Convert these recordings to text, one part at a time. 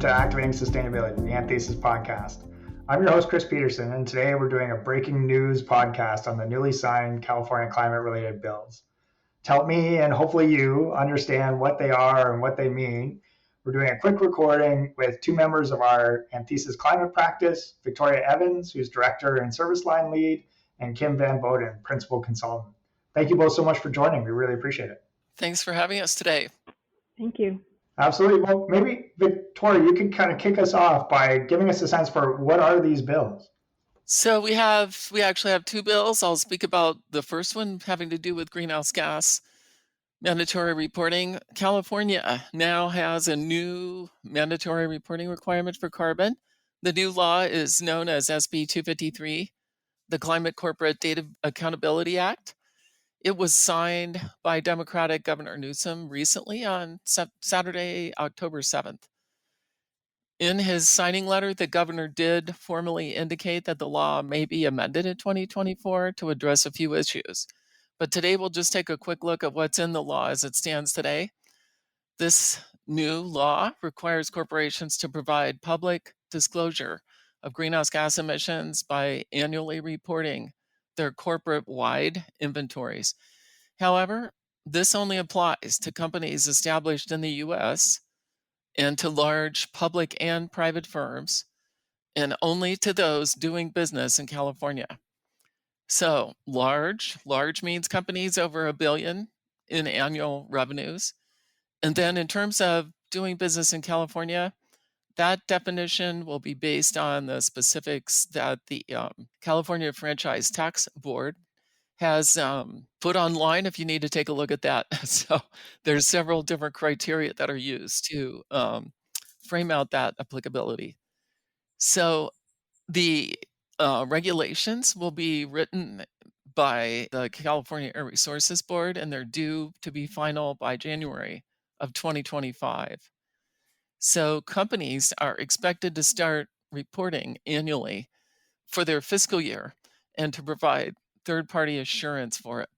to Activating Sustainability, the Anthesis podcast. I'm your host, Chris Peterson, and today we're doing a breaking news podcast on the newly signed California climate-related bills. To help me and hopefully you understand what they are and what they mean, we're doing a quick recording with two members of our Anthesis climate practice, Victoria Evans, who's director and service line lead, and Kim van Boden, principal consultant. Thank you both so much for joining. We really appreciate it. Thanks for having us today. Thank you. Absolutely. Well, maybe Victoria, you can kind of kick us off by giving us a sense for what are these bills? So we actually have two bills. I'll speak about the first one having to do with greenhouse gas mandatory reporting. California now has a new mandatory reporting requirement for carbon. The new law is known as SB 253, the Climate Corporate Data Accountability Act. It was signed by Democratic Governor Newsom recently on Saturday, October 7th. In his signing letter, the governor did formally indicate that the law may be amended in 2024 to address a few issues. But today we'll just take a quick look at what's in the law as it stands today. This new law requires corporations to provide public disclosure of greenhouse gas emissions by annually reporting their corporate-wide inventories. However, this only applies to companies established in the U.S. and to large public and private firms, and only to those doing business in California. So large means companies over $1 billion in annual revenues. And then in terms of doing business in California, that definition will be based on the specifics that the California Franchise Tax Board has put online if you need to take a look at that. So there's several different criteria that are used to frame out that applicability. So the regulations will be written by the California Air Resources Board, and they're due to be final by January of 2025. So companies are expected to start reporting annually for their fiscal year and to provide third-party assurance for it.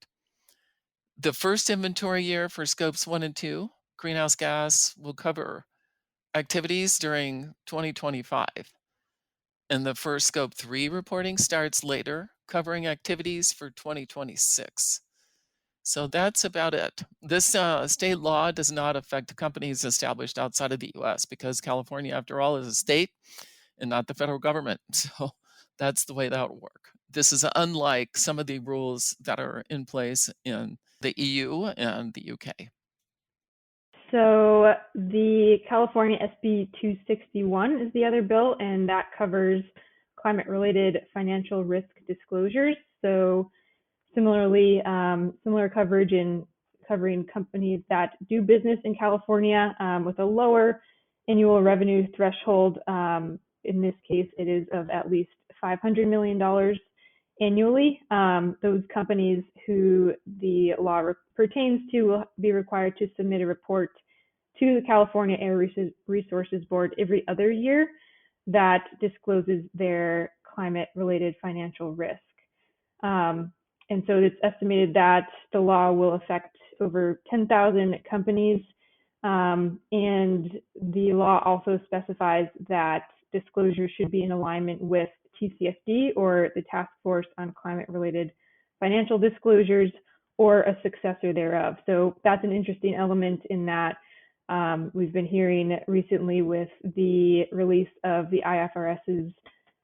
The first inventory year for scopes 1 and 2, greenhouse gas, will cover activities during 2025. And the first scope 3 reporting starts later, covering activities for 2026. So that's about it. This state law does not affect companies established outside of the US because California, after all, is a state and not the federal government. So that's the way that will work. This is unlike some of the rules that are in place in the EU and the UK. So the California SB 261 is the other bill, and that covers climate-related financial risk disclosures. So similarly, similar coverage in covering companies that do business in California with a lower annual revenue threshold. In this case, it is of at least $500 million annually. Those companies who the law pertains to will be required to submit a report to the California Air Resources Board every other year that discloses their climate-related financial risk. And so it's estimated that the law will affect over 10,000 companies. And the law also specifies that disclosure should be in alignment with TCFD, or the Task Force on Climate-Related Financial Disclosures, or a successor thereof. So that's an interesting element in that we've been hearing recently with the release of the IFRS's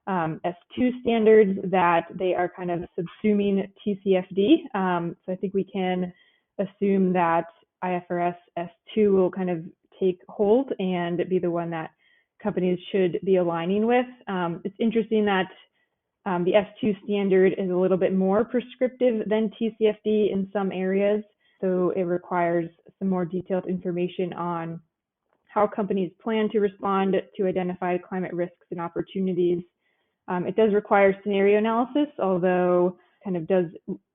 S2 standards that they are kind of subsuming TCFD. So I think we can assume that IFRS S2 will kind of take hold and be the one that companies should be aligning with. It's interesting that the S2 standard is a little bit more prescriptive than TCFD in some areas. So it requires some more detailed information on how companies plan to respond to identified climate risks and opportunities. It does require scenario analysis, although kind of does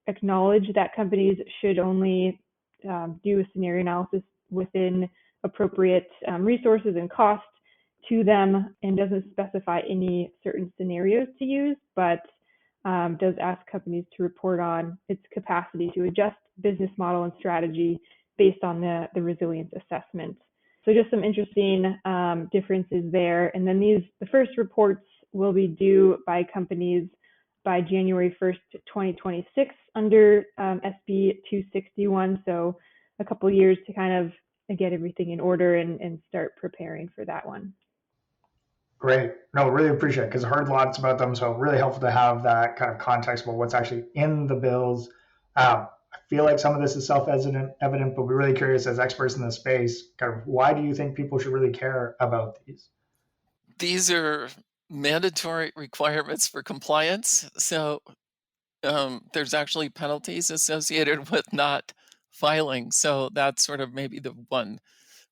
acknowledge that companies should only do a scenario analysis within appropriate resources and costs to them, and doesn't specify any certain scenarios to use, but does ask companies to report on its capacity to adjust business model and strategy based on the resilience assessment. So just some interesting differences there. And then the first reports will be due by companies by January 1st, 2026 under SB 261. So a couple years to kind of get everything in order and start preparing for that one. Great. No, really appreciate it because I heard lots about them. So really helpful to have that kind of context about what's actually in the bills. I feel like some of this is self-evident, but we're really curious as experts in the space, kind of why do you think people should really care about these? These are mandatory requirements for compliance. So there's actually penalties associated with not filing. So that's sort of maybe the one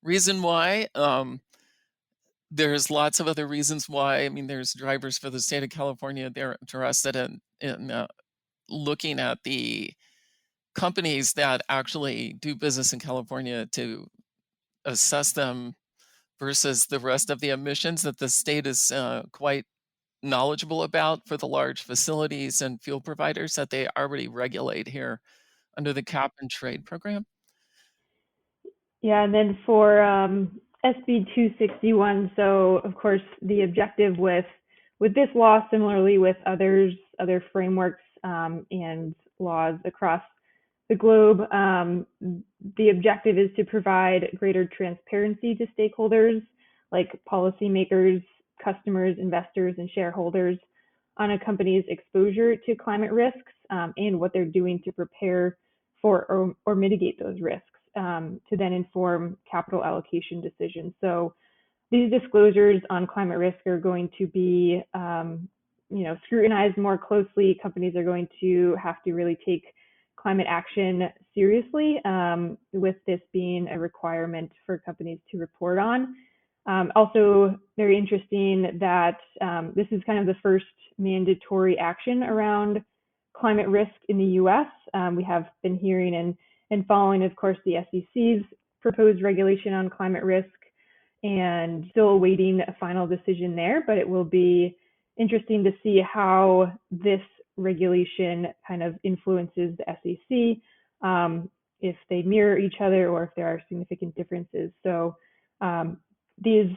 reason why. There's lots of other reasons why. I mean, there's drivers for the state of California. They're interested in looking at the companies that actually do business in California to assess them versus the rest of the emissions that the state is quite knowledgeable about for the large facilities and fuel providers that they already regulate here under the cap and trade program. Yeah, and then for SB 261, so of course the objective with this law, similarly with other frameworks and laws across the globe, the objective is to provide greater transparency to stakeholders like policymakers, customers, investors, and shareholders on a company's exposure to climate risks and what they're doing to prepare for or mitigate those risks to then inform capital allocation decisions. So these disclosures on climate risk are going to be scrutinized more closely. Companies are going to have to really take climate action seriously, with this being a requirement for companies to report on. Also, very interesting that this is kind of the first mandatory action around climate risk in the U.S. We have been hearing and following, of course, the SEC's proposed regulation on climate risk, and still awaiting a final decision there. But it will be interesting to see how this regulation kind of influences the SEC, if they mirror each other or if there are significant differences. So these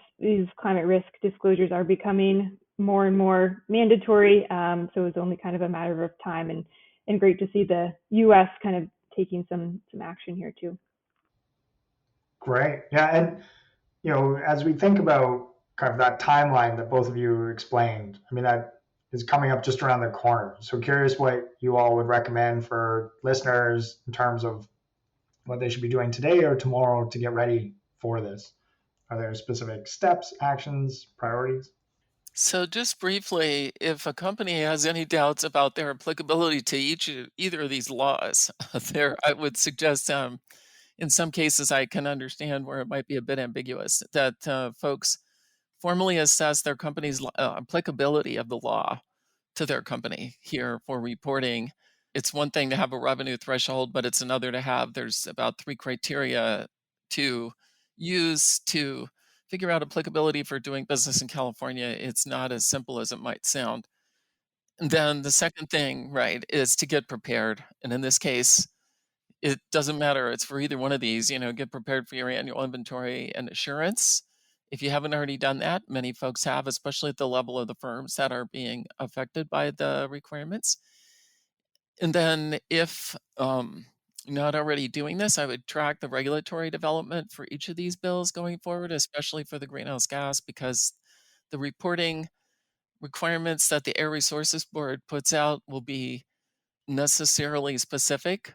climate risk disclosures are becoming more and more mandatory. So it's only kind of a matter of time, and great to see the U.S. kind of taking some action here too. Great. Yeah. And, as we think about kind of that timeline that both of you explained, I mean, that is coming up just around the corner. So curious what you all would recommend for listeners in terms of what they should be doing today or tomorrow to get ready for this. Are there specific steps, actions, priorities? So just briefly, if a company has any doubts about their applicability to either of these laws, I would suggest in some cases I can understand where it might be a bit ambiguous that folks formally assess their company's applicability of the law to their company here for reporting. It's one thing to have a revenue threshold, but it's another to have, there's about 3 criteria to use to figure out applicability for doing business in California. It's not as simple as it might sound. And then the second thing, right, is to get prepared. And in this case, it doesn't matter. It's for either one of these, get prepared for your annual inventory and assurance. If you haven't already done that, many folks have, especially at the level of the firms that are being affected by the requirements. And then if not already doing this, I would track the regulatory development for each of these bills going forward, especially for the greenhouse gas, because the reporting requirements that the Air Resources Board puts out will be necessarily specific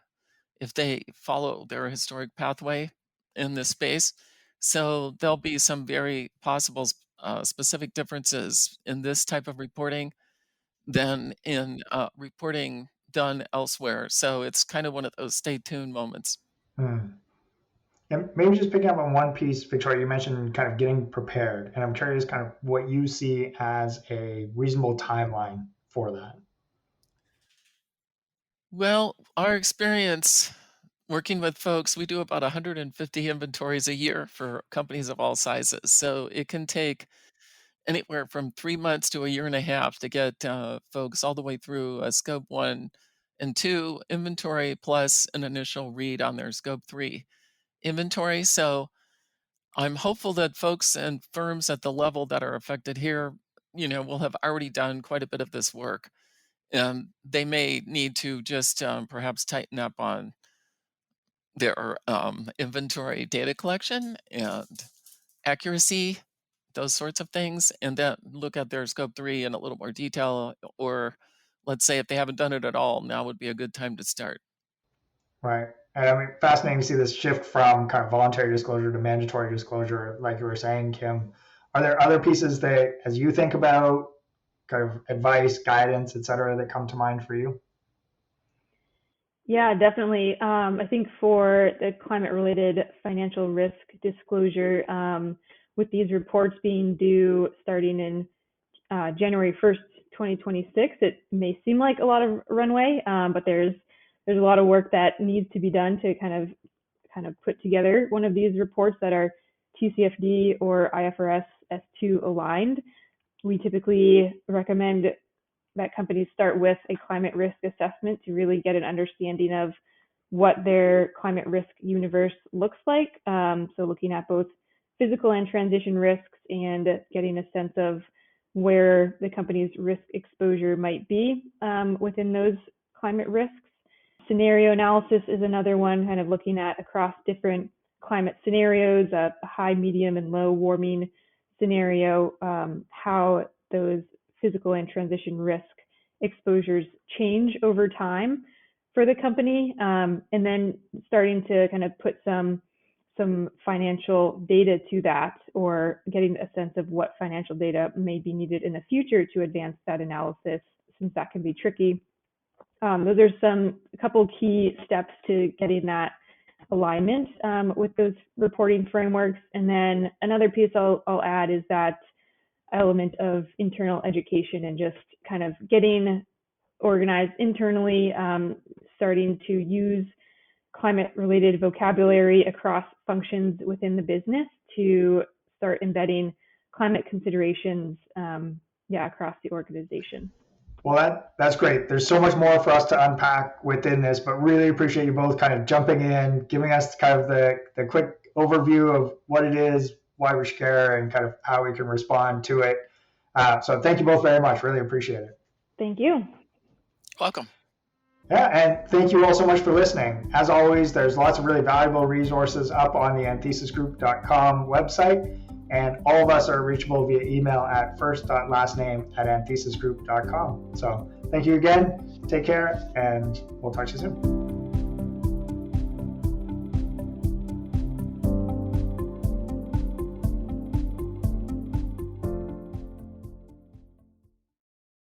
if they follow their historic pathway in this space. So there'll be some very possible specific differences in this type of reporting than in reporting done elsewhere. So it's kind of one of those stay tuned moments. And maybe just picking up on one piece, Victoria, you mentioned kind of getting prepared. And I'm curious kind of what you see as a reasonable timeline for that. Well, our experience working with folks, we do about 150 inventories a year for companies of all sizes. So it can take anywhere from 3 months to a year and a half to get folks all the way through a scope 1 and 2 inventory plus an initial read on their scope 3 inventory. So I'm hopeful that folks and firms at the level that are affected here, will have already done quite a bit of this work. And they may need to just perhaps tighten up on their inventory data collection and accuracy, those sorts of things, and then look at their scope 3 in a little more detail. Or let's say if they haven't done it at all, now would be a good time to start. Right. And I mean, fascinating to see this shift from kind of voluntary disclosure to mandatory disclosure, like you were saying, Kim. Are there other pieces that, as you think about kind of advice, guidance, et cetera, that come to mind for you? Yeah, definitely. I think for the climate-related financial risk disclosure, with these reports being due starting in January 1st, 2026, it may seem like a lot of runway, but there's a lot of work that needs to be done to kind of put together one of these reports that are TCFD or IFRS S2 aligned. We typically recommend that companies start with a climate risk assessment to really get an understanding of what their climate risk universe looks like. So looking at both physical and transition risks and getting a sense of where the company's risk exposure might be within those climate risks. Scenario analysis is another one, kind of looking at across different climate scenarios, a high, medium, and low warming scenario, how those physical and transition risk exposures change over time for the company, and then starting to kind of put some financial data to that, or getting a sense of what financial data may be needed in the future to advance that analysis, since that can be tricky. Those are a couple key steps to getting that alignment with those reporting frameworks. And then another piece I'll add is that element of internal education and just kind of getting organized internally, starting to use climate-related vocabulary across functions within the business to start embedding climate considerations across the organization. Well, that's great. There's so much more for us to unpack within this, but really appreciate you both kind of jumping in, giving us kind of the quick overview of what it is, why we should care, and kind of how we can respond to it. So thank you both very much. Really appreciate it. Thank you. Welcome. Yeah, and thank you all so much for listening. As always, there's lots of really valuable resources up on the anthesisgroup.com website, and all of us are reachable via email at first.lastname@anthesisgroup.com. So thank you again, take care, and we'll talk to you soon.